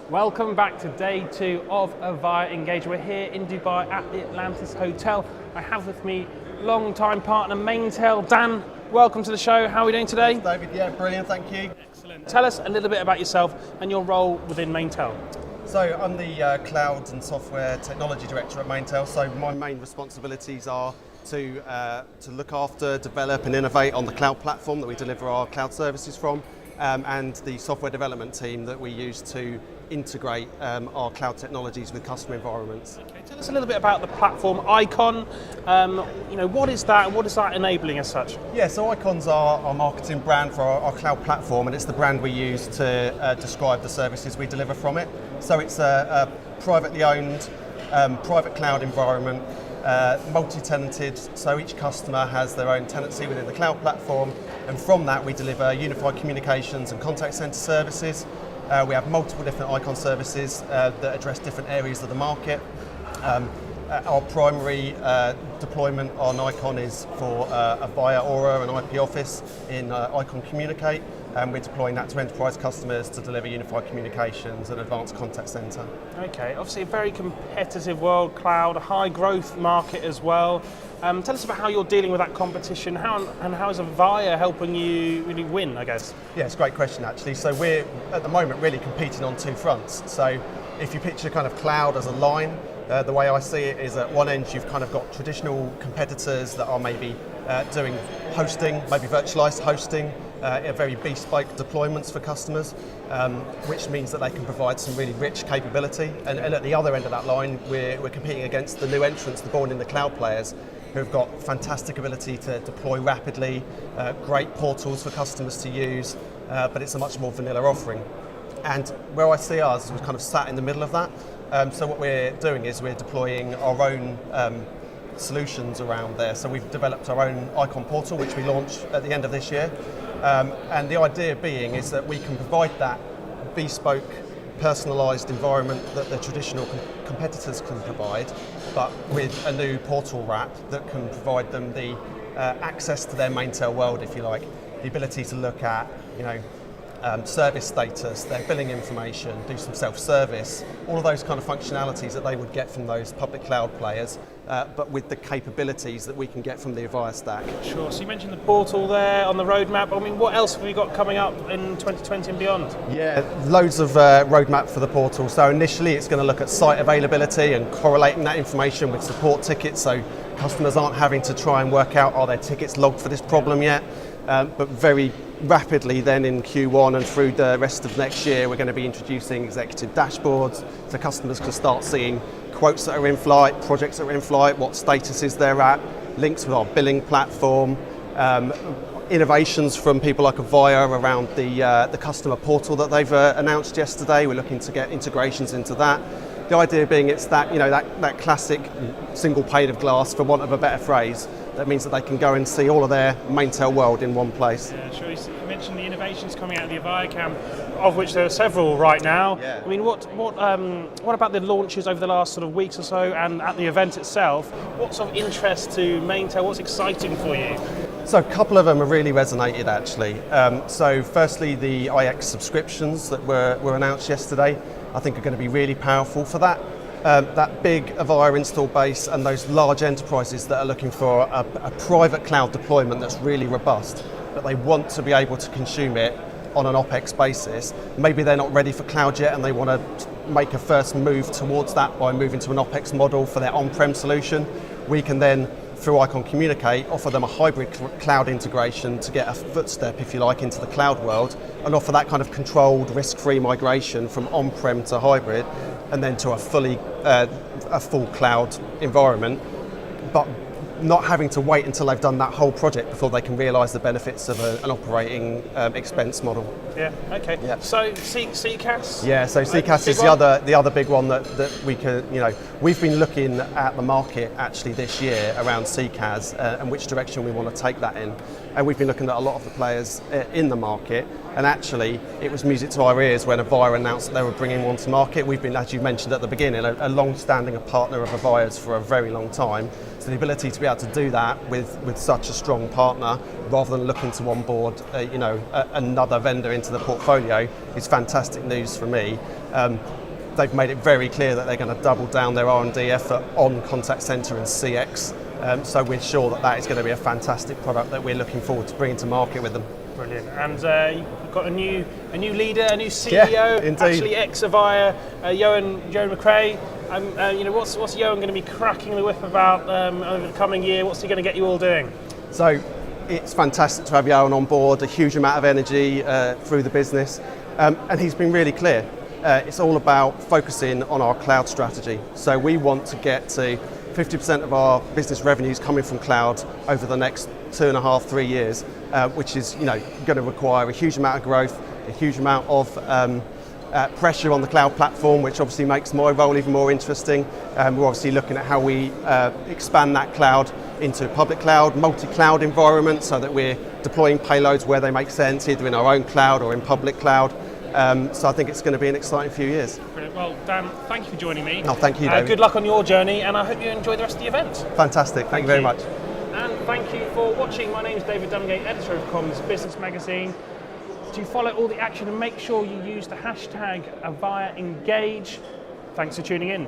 Welcome back to day 2 of Avaya Engage. We're here in Dubai at the Atlantis Hotel. I have with me long-time partner Maintel. Dan, welcome to the show. How are we doing today? Thanks, David. Yeah, brilliant, thank you. Excellent. Tell us a little bit about yourself and your role within Maintel. So I'm the Cloud and Software Technology Director at Maintel. So my main responsibilities are to look after, develop and innovate on the cloud platform that we deliver our cloud services from, and the software development team that we use to integrate our cloud technologies with customer environments. Okay, tell us a little bit about the platform Icon. What is that and what is that enabling as such? Yeah, so Icon's our marketing brand for our cloud platform, and it's the brand we use to describe the services we deliver from it. So it's a privately owned private cloud environment, multi-tenanted, so each customer has their own tenancy within the cloud platform, and from that we deliver unified communications and contact center services. We have multiple different Icon services that address different areas of the market. Our primary deployment on Icon is for Avaya Aura and IP Office in Icon Communicate, and we're deploying that to enterprise customers to deliver unified communications and advanced contact center. Okay, obviously a very competitive world, cloud, a high growth market as well. Tell us about how you're dealing with that competition, how is Avaya helping you really win, I guess? Yeah, it's a great question actually. So we're at the moment really competing on two fronts. So if you picture kind of cloud as a line, the way I see it is at one end you've kind of got traditional competitors that are maybe doing hosting, maybe virtualized hosting, very bespoke deployments for customers, which means that they can provide some really rich capability. And at the other end of that line, we're competing against the new entrants, the born in the cloud players, who've got fantastic ability to deploy rapidly, great portals for customers to use, but it's a much more vanilla offering. And where I see us is we're kind of sat in the middle of that. So what we're doing is we're deploying our own solutions around there. So we've developed our own Icon portal, which we launched at the end of this year. And the idea being is that we can provide that bespoke, personalised environment that the traditional competitors can provide, but with a new portal wrap that can provide them the access to their Maintel world, if you like, the ability to look at, service status, their billing information, do some self-service, all of those kind of functionalities that they would get from those public cloud players, but with the capabilities that we can get from the Avaya stack. Sure, so you mentioned the portal there on the roadmap. I mean, what else have we got coming up in 2020 and beyond? Yeah, loads of roadmap for the portal. So initially it's going to look at site availability and correlating that information with support tickets, so customers aren't having to try and work out, are their tickets logged for this problem yet? But very rapidly then in Q1 and through the rest of next year, we're going to be introducing executive dashboards so customers can start seeing quotes that are in flight, projects that are in flight, what statuses they're at, links with our billing platform, innovations from people like Avaya around the customer portal that they've announced yesterday. We're looking to get integrations into that. The idea being it's that, that classic single pane of glass, for want of a better phrase, that means that they can go and see all of their Maintel world in one place. Yeah, sure. You mentioned the innovations coming out of the Avaya camp, of which there are several right now. Yeah. I mean, what about the launches over the last sort of weeks or so, and at the event itself? What's of interest to Maintel? What's exciting for you? So a couple of them have really resonated actually. So firstly, the IX subscriptions that were announced yesterday, I think are going to be really powerful for that. That big Avaya install base and those large enterprises that are looking for a private cloud deployment that's really robust, but they want to be able to consume it on an OpEx basis. Maybe they're not ready for cloud yet and they want to make a first move towards that by moving to an OpEx model for their on-prem solution. We can then, through Icon Communicate, offer them a hybrid cloud integration to get a footstep, if you like, into the cloud world, and offer that kind of controlled, risk-free migration from on-prem to hybrid, and then to a full cloud environment, but not having to wait until they've done that whole project before they can realise the benefits of an operating expense model. Yeah. Okay. Yeah. So CCaaS. Yeah. So CCaaS is the other big one that we can. We've been looking at the market actually this year around CCaaS and which direction we want to take that in, and we've been looking at a lot of the players in the market. And actually, it was music to our ears when Avaya announced that they were bringing one to market. We've been, as you mentioned at the beginning, a long-standing partner of Avaya's for a very long time. So the ability to be able to do that with such a strong partner, rather than looking to onboard another vendor into the portfolio, is fantastic news for me. They've made it very clear that they're going to double down their R&D effort on contact center and CX. So we're sure that is going to be a fantastic product that we're looking forward to bringing to market with them. Brilliant. And you've got a new leader, a new CEO, Yeah, indeed. actually ex-Avaya, Johan McRae. What's Johan going to be cracking the whip about over the coming year? What's he going to get you all doing? So it's fantastic to have Johan on board, a huge amount of energy through the business. And he's been really clear. It's all about focusing on our cloud strategy. So we want to get to 50% of our business revenues coming from cloud over the next 2.5, 3 years, which is going to require a huge amount of growth, a huge amount of pressure on the cloud platform, which obviously makes my role even more interesting. We're obviously looking at how we expand that cloud into public cloud, multi-cloud environments, so that we're deploying payloads where they make sense, either in our own cloud or in public cloud. So I think it's going to be an exciting few years. Brilliant. Well, Dan, thank you for joining me. No, thank you, David. Good luck on your journey, and I hope you enjoy the rest of the event. Fantastic. Thank you very much. And thank you for watching. My name is David Dungay, editor of Comms Business Magazine. To follow all the action and make sure you use the hashtag #AvayaEngage. Thanks for tuning in.